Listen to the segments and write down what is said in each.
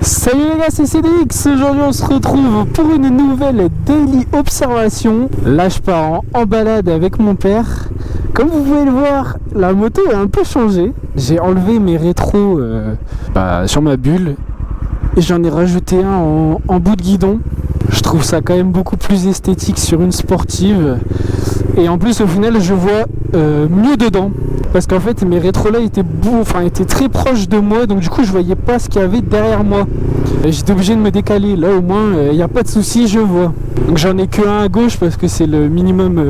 Salut les gars, c'est CDX. Aujourd'hui on se retrouve pour une nouvelle daily observation. Là je pars en balade avec mon père. Comme vous pouvez le voir, la moto est un peu changée. J'ai enlevé mes rétros sur ma bulle et j'en ai rajouté un en bout de guidon. Je trouve ça quand même beaucoup plus esthétique sur une sportive. Et en plus au final je vois mieux dedans. Parce qu'en fait mes rétros là étaient très proches de moi, donc du coup je voyais pas ce qu'il y avait derrière moi. J'étais obligé de me décaler. Là au moins il n'y a pas de souci, je vois. Donc j'en ai que un à gauche parce que c'est le minimum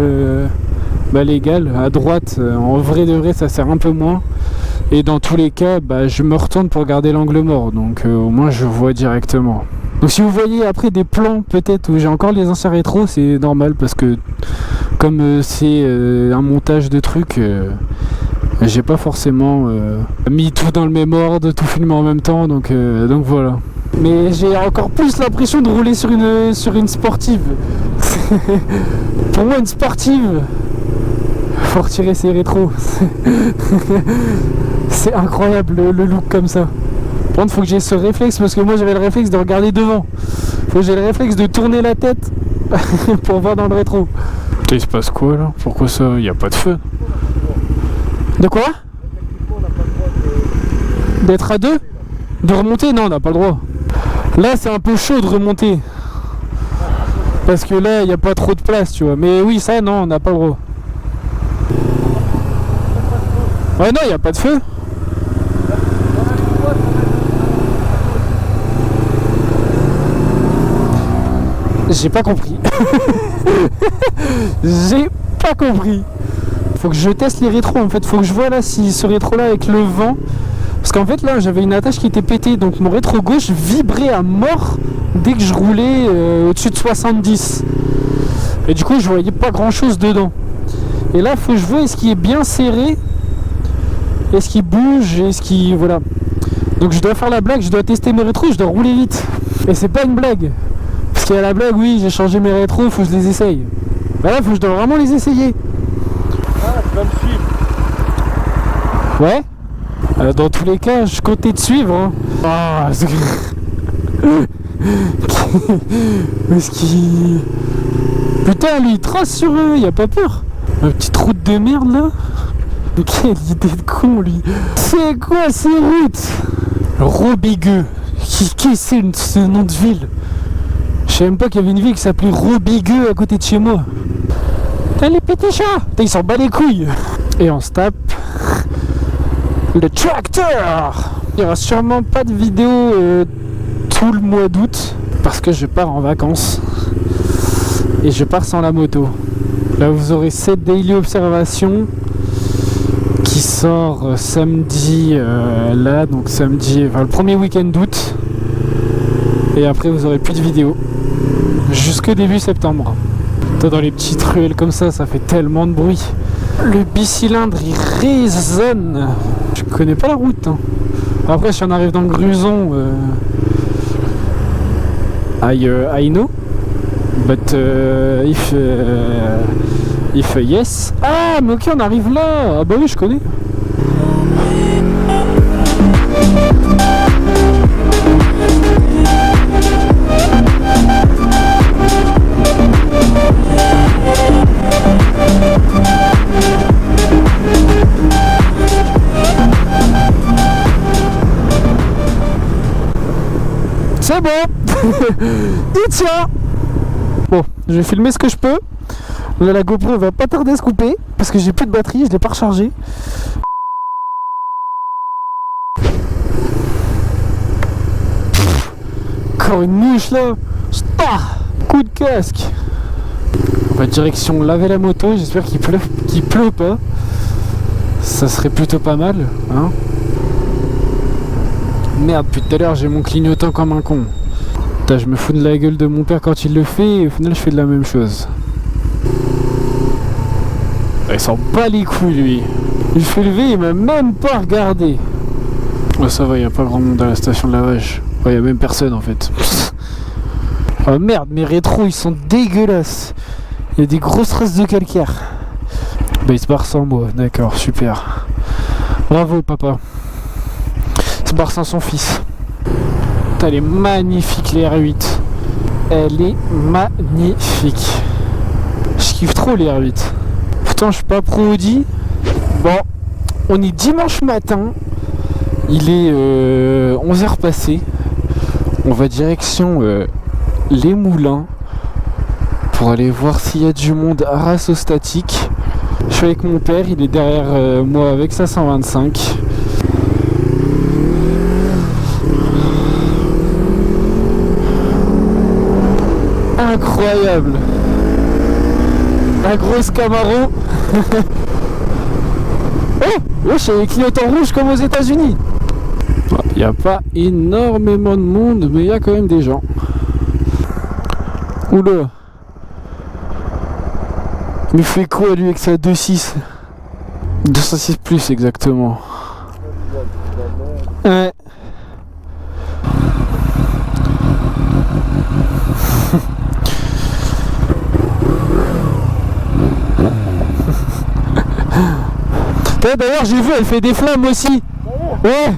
légal. À droite en vrai de vrai ça sert un peu moins. Et dans tous les cas je me retourne pour garder l'angle mort. Donc au moins je vois directement. Donc si vous voyez après des plans peut-être où j'ai encore les anciens rétros, c'est normal parce que comme c'est un montage de trucs, j'ai pas forcément mis tout dans le même ordre, tout filmé en même temps, donc voilà. Mais j'ai encore plus l'impression de rouler sur une sportive. Pour moi une sportive, faut retirer ses rétros. C'est incroyable le look comme ça. Par contre faut que j'ai ce réflexe parce que moi j'avais le réflexe de regarder devant. Faut que j'ai le réflexe de tourner la tête pour voir dans le rétro. Putain, il se passe quoi là? Pourquoi ça? Il n'y a pas de feu. De quoi? D'être à deux? De remonter? Non, on n'a pas le droit. Là c'est un peu chaud de remonter. Parce que là il n'y a pas trop de place, tu vois. Mais oui, ça non, on n'a pas le droit. Ouais, non, il n'y a pas de feu. J'ai pas compris. J'ai pas compris. Faut que je teste les rétros en fait. Faut que je vois là si ce rétro là avec le vent. Parce qu'en fait là j'avais une attache qui était pétée. Donc mon rétro gauche vibrait à mort dès que je roulais au-dessus de 70. Et du coup je voyais pas grand chose dedans. Et là faut que je vois est-ce qu'il est bien serré, est-ce qu'il bouge, est-ce qu'il... Voilà. Donc je dois faire la blague, je dois tester mes rétros, je dois rouler vite. Et c'est pas une blague. Parce qu'il y a la blague, oui, j'ai changé mes rétros, faut que je les essaye. Bah là, faut que je dois vraiment les essayer. Ah, tu vas me suivre. Ouais. Dans tous les cas, je comptais te suivre. Hein. Ah, c'est... Est-ce qu'il... Putain, lui, il trace sur eux, y a pas peur. Ma petite route de merde, là. Mais quelle idée de con, lui. C'est quoi ces routes? Robigueux. Qui c'est ce nom de ville? Je savais même pas qu'il y avait une ville qui s'appelait Robigueux à côté de chez moi. T'as les petits chats. Putain, ils s'en bat les couilles. Et on se tape le tracteur. Il n'y aura sûrement pas de vidéo tout le mois d'août parce que je pars en vacances et je pars sans la moto. Là vous aurez cette daily observation qui sort samedi donc samedi, le premier week-end d'août. Et après vous aurez plus de vidéos jusque début septembre. Dans les petites ruelles comme ça fait tellement de bruit. Le bicylindre il résonne. Je connais pas la route. Hein. Après si on arrive dans le Gruson, I know. But if yes. Ah mais ok, on arrive là. Ah bah oui, je connais. C'est bon. Il tient. Bon, je vais filmer ce que je peux. Là, la GoPro va pas tarder à se couper parce que j'ai plus de batterie, je l'ai pas rechargée. Encore une mouche là. Coup de casque. On va direction laver la moto. J'espère qu'il pleut pas. Ça serait plutôt pas mal, hein. Merde, depuis tout à l'heure j'ai mon clignotant comme un con. Putain, je me fous de la gueule de mon père quand il le fait et au final je fais de la même chose. Il s'en bat les couilles lui. Il fait lever, il m'a même pas regardé. Oh, ça va, y a pas grand monde à la station de lavage. Oh, y a même personne en fait. Oh merde, mes rétros ils sont dégueulasses. Il y a des grosses traces de calcaire. Bah il se barre sans moi, d'accord, super. Bravo papa. Il se barre sans son fils. Putain, elle est magnifique, les R8. Elle est magnifique. Je kiffe trop les R8. Pourtant, je suis pas pro Audi. Bon, on est dimanche matin. Il est 11h passé. On va direction les Moulins pour aller voir s'il y a du monde à Rasso Statique. Je suis avec mon père, il est derrière moi avec sa 125. Incroyable. La grosse Camaro. Oh, wesh, il y a les clignotants rouges comme aux États-Unis. Il n'y a pas énormément de monde, mais il y a quand même des gens. Oula. Il fait quoi lui avec sa 2.6 206 plus exactement. Ouais. D'ailleurs j'ai vu, elle fait des flammes aussi. Ouais.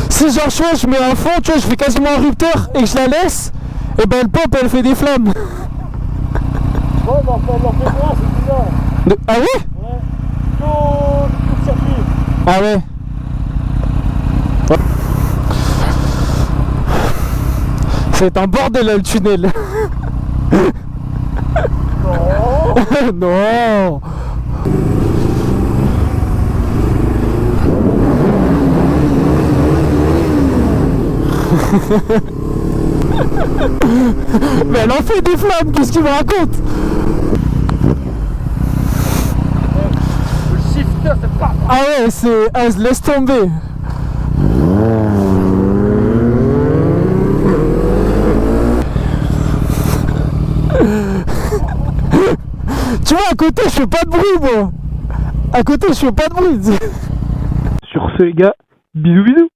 Si genre je mets un fond, tu vois, je fais quasiment un rupteur et que je la laisse, et ben elle pop, elle fait des flammes. Ouais, on en fait moins, c'est bizarre. Ah ouais? Ouais. Tout circuit. Ah ouais. C'est un bordel là, le tunnel. Non. Non. Mais elle en fait des flammes, qu'est-ce qu'il me raconte? Le shifter, c'est pas. Ah ouais, c'est... Ah, laisse tomber. Tu vois, à côté, je fais pas de bruit, moi. À côté, je fais pas de bruit. Sur ce, les gars, bisous bisous.